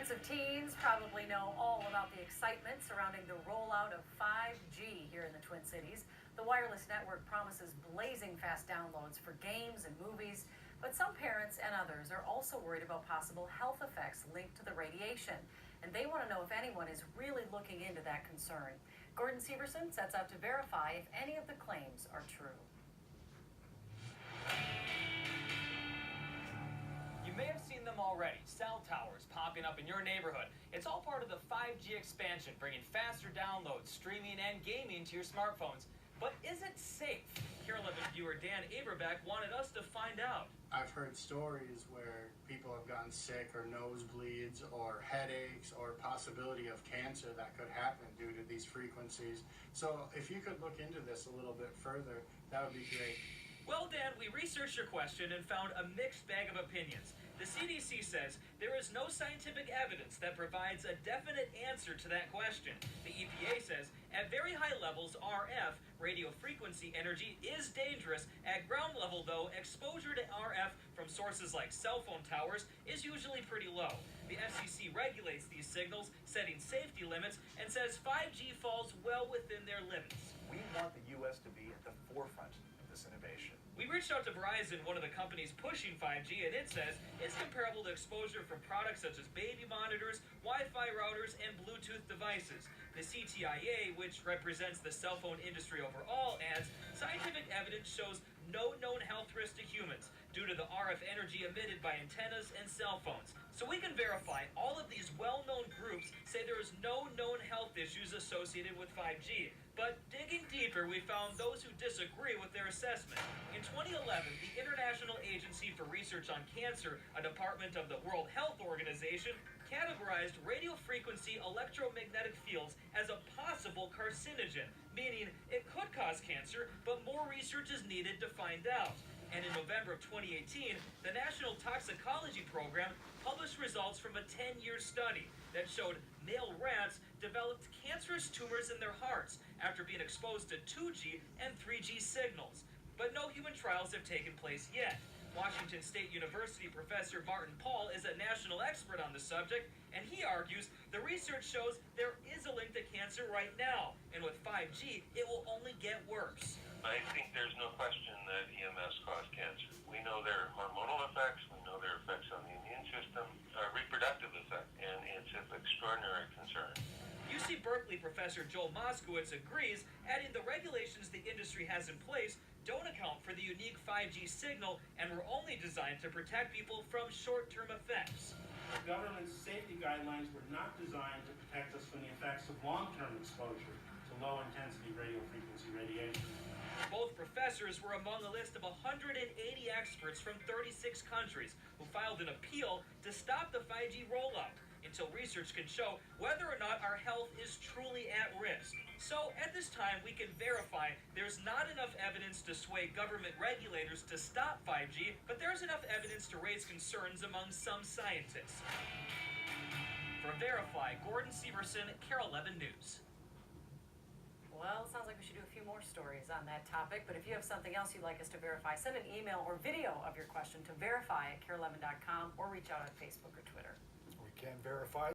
Parents of teens probably know all about the excitement surrounding the rollout of 5G here in the Twin Cities. The wireless network promises blazing fast downloads for games and movies, but some parents and others are also worried about possible health effects linked to the radiation, and they want to know if anyone is really looking into that concern. Gordon Severson sets out to verify if any of the claims are true. You may have seen them already, cell towers popping up in your neighborhood. It's all part of the 5G expansion, bringing faster downloads, streaming, and gaming to your smartphones. But is it safe? KARE11 viewer Dan Aberbeck wanted us to find out. I've heard stories where people have gotten sick or nosebleeds or headaches or possibility of cancer that could happen due to these frequencies. So if you could look into this a little bit further, that would be great. Well, Dan, we researched your question and found a mixed bag of opinions. The CDC says there is no scientific evidence that provides a definite answer to that question. The EPA says at very high levels, RF, radio frequency energy, is dangerous. At ground level, though, exposure to RF from sources like cell phone towers is usually pretty low. The FCC regulates these signals, setting safety limits, and says 5G falls well within their limits. We want the U.S. to be at the forefront of this innovation. We reached out to Verizon, one of the companies pushing 5G, and it says it's comparable to exposure from products such as baby monitors, Wi-Fi routers, and Bluetooth devices. The CTIA, which represents the cell phone industry overall, adds scientific evidence shows no known health risk to humans due to the RF energy emitted by antennas and cell phones. So we can verify all of these well-known groups say there is no known health issues associated with 5G. But digging deeper, we found those who disagree with their assessment. In 2011, the International Agency for Research on Cancer, a department of the World Health Organization, categorized radiofrequency electromagnetic fields as a possible carcinogen, meaning it could cause cancer, but more research is needed to find out. And in November of 2018, the National Toxicology Program published results from a 10-year study that showed male rats developed cancerous tumors in their hearts after being exposed to 2G and 3G signals. But no human trials have taken place yet. Washington State University professor Martin Paul is a national expert on the subject, and he argues the research shows there is a link to cancer right now, and with 5G, it will only get worse. I think there's no question that EMS cause cancer. We know there are hormonal effects, we know there are effects on the immune system, reproductive effect, and it's of extraordinary concern. UC Berkeley professor Joel Moskowitz agrees, adding the regulations the industry has in place don't account for the unique 5G signal and were only designed to protect people from short-term effects. The government's safety guidelines were not designed to protect us from the effects of long-term exposure to low-intensity radiofrequency radiation. Both professors were among a list of 180 experts from 36 countries who filed an appeal to stop the 5G rollout until research can show whether or not our health is truly at risk. So at this time, we can verify there's not enough evidence to sway government regulators to stop 5G, but there's enough evidence to raise concerns among some scientists. For Verify, Gordon Severson, KARE11 News. Well, it sounds like we should do a few more stories on that topic, but if you have something else you'd like us to verify, send an email or video of your question to verify@kare11.com or reach out on Facebook or Twitter. We can verify